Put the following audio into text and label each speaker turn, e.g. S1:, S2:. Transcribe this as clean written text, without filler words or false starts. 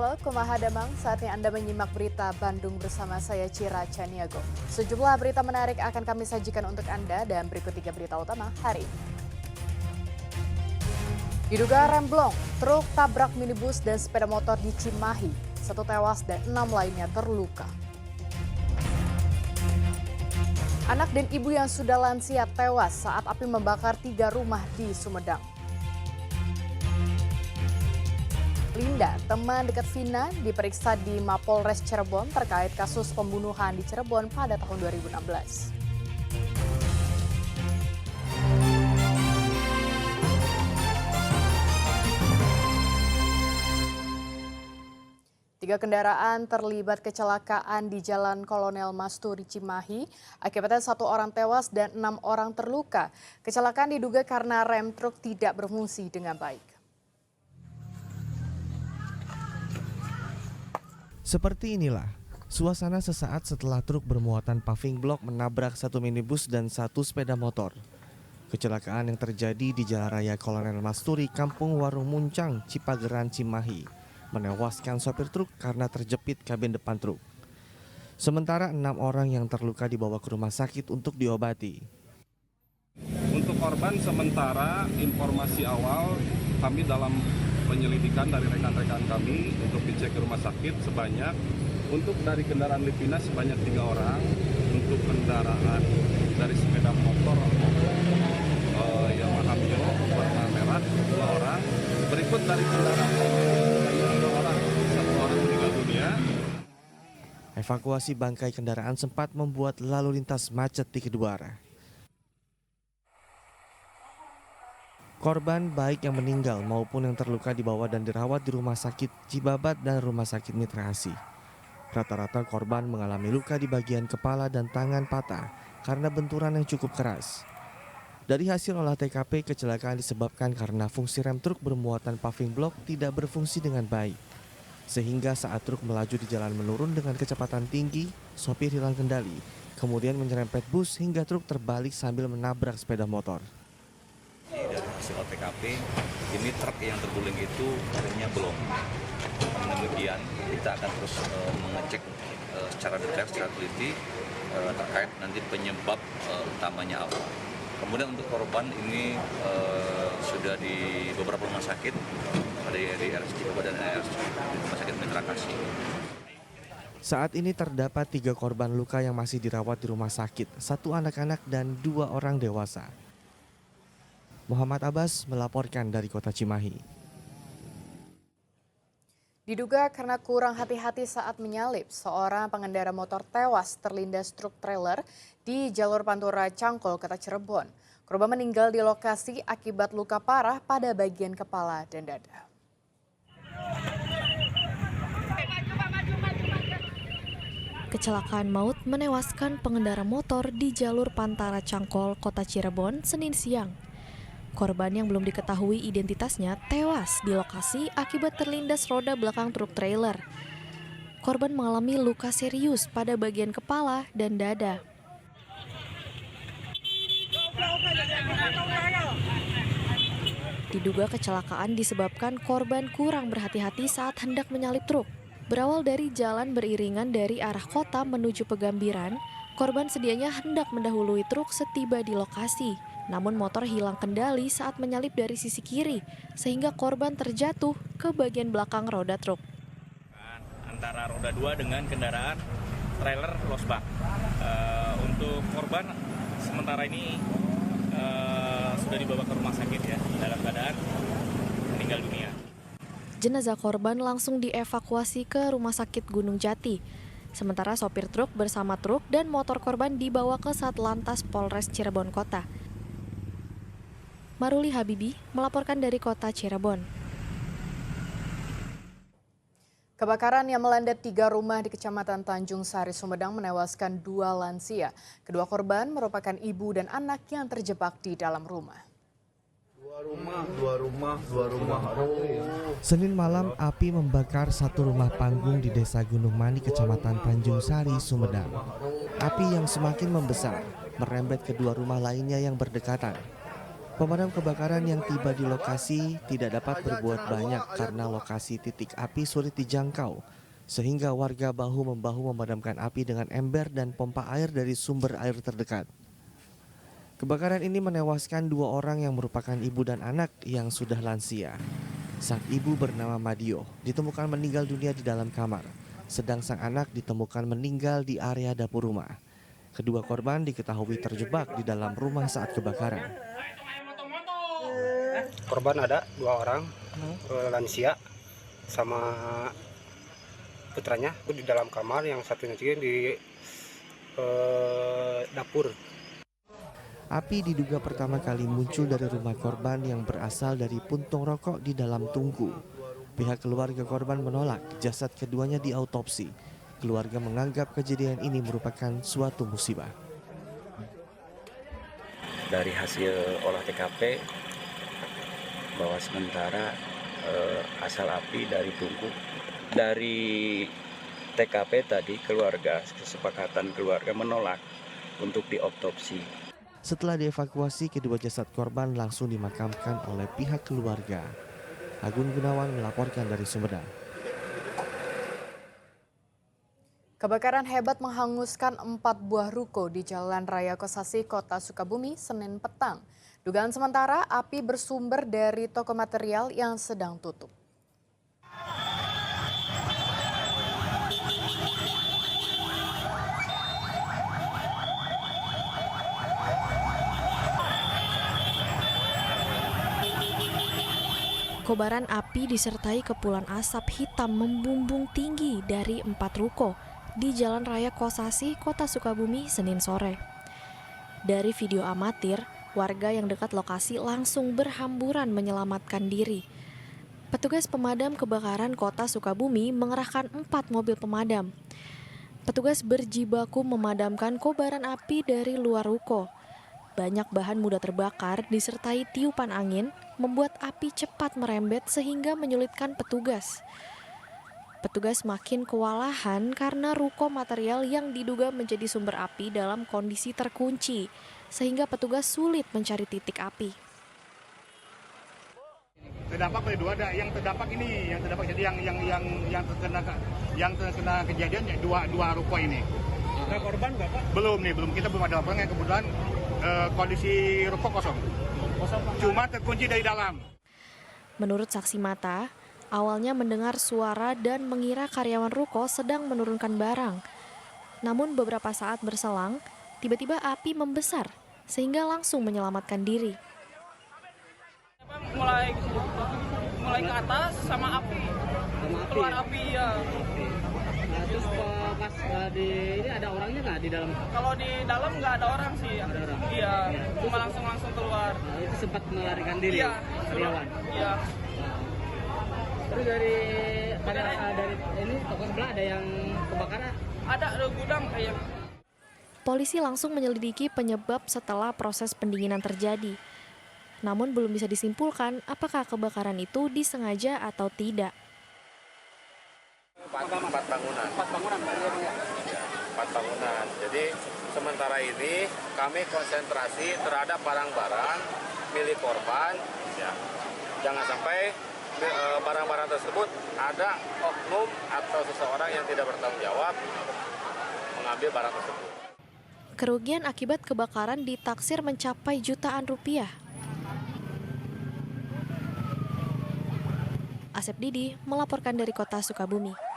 S1: Halo, kumaha damang. Saatnya Anda menyimak berita Bandung bersama saya Cira Caniago. Sejumlah berita menarik akan kami sajikan untuk Anda dan berikut 3 berita utama hari ini. Diduga remblong, truk tabrak minibus dan sepeda motor di Cimahi. 1 tewas dan 6 lainnya terluka. Anak dan ibu yang sudah lansia tewas saat api membakar 3 rumah di Sumedang. Linda, teman dekat Vina, diperiksa di Mapolres Cirebon terkait kasus pembunuhan di Cirebon pada tahun 2016. Tiga kendaraan terlibat kecelakaan di Jalan Kolonel Masturi Cimahi. Akibatnya 1 orang tewas dan 6 orang terluka. Kecelakaan diduga karena rem truk tidak berfungsi dengan baik.
S2: Seperti inilah suasana sesaat setelah truk bermuatan paving block menabrak 1 minibus dan 1 sepeda motor. Kecelakaan yang terjadi di Jalan Raya Kolonel Masturi, Kampung Warung Muncang, Cipageran, Cimahi, menewaskan sopir truk karena terjepit kabin depan truk. Sementara 6 orang yang terluka dibawa ke rumah sakit untuk diobati.
S3: Untuk korban sementara informasi awal kami dalam penyelidikan dari rekan-rekan kami untuk dicek ke rumah sakit sebanyak, untuk dari kendaraan Livina sebanyak 3 orang, untuk kendaraan dari sepeda motor Yamaha Mio warna merah 2 orang, berikut dari kendaraan 2 orang, 1 orang meninggal dunia.
S2: Evakuasi bangkai kendaraan sempat membuat lalu lintas macet di kedua arah. Korban baik yang meninggal maupun yang terluka dibawa dan dirawat di Rumah Sakit Cibabat dan Rumah Sakit Mitra Asih. Rata-rata korban mengalami luka di bagian kepala dan tangan patah karena benturan yang cukup keras. Dari hasil olah TKP, kecelakaan disebabkan karena fungsi rem truk bermuatan paving block tidak berfungsi dengan baik. Sehingga saat truk melaju di jalan menurun dengan kecepatan tinggi, sopir hilang kendali, kemudian menyerempet bus hingga truk terbalik sambil menabrak sepeda motor.
S4: Dari hasil TKP, ini truk yang terguling itu remnya belum. Namun demikian, kita akan terus mengecek secara detail, secara teliti terkait nanti penyebab utamanya apa. Kemudian untuk korban ini sudah di beberapa rumah sakit, ada di RSC dan Rumah Sakit Mitra Kasih.
S2: Saat ini terdapat 3 korban luka yang masih dirawat di rumah sakit, 1 anak-anak dan 2 orang dewasa. Muhammad Abbas melaporkan dari Kota Cimahi.
S1: Diduga karena kurang hati-hati saat menyalip, seorang pengendara motor tewas terlindas truk trailer di jalur Pantura Cangkol, Kota Cirebon. Korban meninggal di lokasi akibat luka parah pada bagian kepala dan dada.
S5: Kecelakaan maut menewaskan pengendara motor di jalur Pantura Cangkol, Kota Cirebon, Senin siang. Korban yang belum diketahui identitasnya tewas di lokasi akibat terlindas roda belakang truk trailer. Korban mengalami luka serius pada bagian kepala dan dada. Diduga kecelakaan disebabkan korban kurang berhati-hati saat hendak menyalip truk. Berawal dari jalan beriringan dari arah kota menuju Pegambiran, korban sedianya hendak mendahului truk setiba di lokasi. Namun motor hilang kendali saat menyalip dari sisi kiri, sehingga korban terjatuh ke bagian belakang roda truk.
S6: Antara roda 2 dengan kendaraan trailer losbak. Untuk korban sementara ini sudah dibawa ke rumah sakit ya, dalam keadaan meninggal dunia.
S5: Jenazah korban langsung dievakuasi ke Rumah Sakit Gunung Jati. Sementara sopir truk bersama truk dan motor korban dibawa ke Satlantas Polres Cirebon Kota. Maruli Habibi melaporkan dari Kota Cirebon.
S1: Kebakaran yang melanda 3 rumah di Kecamatan Tanjung Sari, Sumedang menewaskan 2 lansia. Kedua korban merupakan ibu dan anak yang terjebak di dalam rumah.
S7: Dua rumah.
S2: Senin malam, api membakar 1 rumah panggung di Desa Gunung Mani, Kecamatan Tanjung Sari, Sumedang. Api yang semakin membesar merembet kedua rumah lainnya yang berdekatan. Pemadam kebakaran yang tiba di lokasi tidak dapat berbuat banyak karena lokasi titik api sulit dijangkau, sehingga warga bahu-membahu memadamkan api dengan ember dan pompa air dari sumber air terdekat. Kebakaran ini menewaskan 2 orang yang merupakan ibu dan anak yang sudah lansia. Sang ibu bernama Madio ditemukan meninggal dunia di dalam kamar, sedang sang anak ditemukan meninggal di area dapur rumah. Kedua korban diketahui terjebak di dalam rumah saat kebakaran.
S8: Korban ada 2 orang, lansia sama putranya itu di dalam kamar, yang satunya di dapur.
S2: Api diduga pertama kali muncul dari rumah korban yang berasal dari puntung rokok di dalam tungku. Pihak keluarga korban menolak jasad keduanya diautopsi. Keluarga menganggap kejadian ini merupakan suatu musibah.
S9: Dari hasil olah TKP bahwa sementara asal api dari tungku. Dari TKP tadi kesepakatan keluarga menolak untuk diautopsi.
S2: Setelah dievakuasi, kedua jasad korban langsung dimakamkan oleh pihak keluarga. Agun Gunawan melaporkan dari Sumedang.
S1: Kebakaran hebat menghanguskan 4 buah ruko di Jalan Raya Kosasi, Kota Sukabumi, Senin petang. Dugaan sementara api bersumber dari toko material yang sedang tutup.
S5: Kobaran api disertai kepulan asap hitam membumbung tinggi dari 4 ruko di Jalan Raya Kosasi, Kota Sukabumi, Senin sore. Dari video amatir, warga yang dekat lokasi langsung berhamburan menyelamatkan diri. Petugas pemadam kebakaran Kota Sukabumi mengerahkan 4 mobil pemadam. Petugas berjibaku memadamkan kobaran api dari luar ruko. Banyak bahan mudah terbakar disertai tiupan angin membuat api cepat merembet sehingga menyulitkan petugas. Petugas makin kewalahan karena ruko material yang diduga menjadi sumber api dalam kondisi terkunci, sehingga petugas sulit mencari titik api.
S10: Terdampak ada 2, ada yang terdampak ini, jadi yang terkena kejadian ya 2 ruko ini. Ada korban nggak, Pak? Belum, kita belum ada laporan, yang kebetulan kondisi ruko kosong. Cuma terkunci dari dalam.
S5: Menurut saksi mata, awalnya mendengar suara dan mengira karyawan ruko sedang menurunkan barang. Namun beberapa saat berselang, tiba-tiba api membesar sehingga langsung menyelamatkan diri.
S11: Mulai ke atas sama api. Keluar api ya.
S12: Nah, terus pas ini ada orangnya nggak di dalam?
S11: Kalau di dalam nggak ada orang sih.
S12: Ada orang.
S11: Iya. Cuma langsung keluar.
S12: Nah, itu sempat melarikan diri.
S11: Iya.
S12: Karyawan.
S11: Iya.
S12: Terus dari ini toko sebelah ada yang kebakaran?
S11: Ada gudang kayak.
S5: Polisi langsung menyelidiki penyebab setelah proses pendinginan terjadi. Namun belum bisa disimpulkan apakah kebakaran itu disengaja atau tidak.
S3: 4 bangunan. 4 bangunan. Jadi sementara ini kami konsentrasi terhadap barang-barang milik korban. Ya. Jangan sampai barang-barang tersebut ada oknum atau seseorang yang tidak bertanggung jawab mengambil barang tersebut.
S5: Kerugian akibat kebakaran ditaksir mencapai jutaan rupiah. Asep Didi melaporkan dari Kota Sukabumi.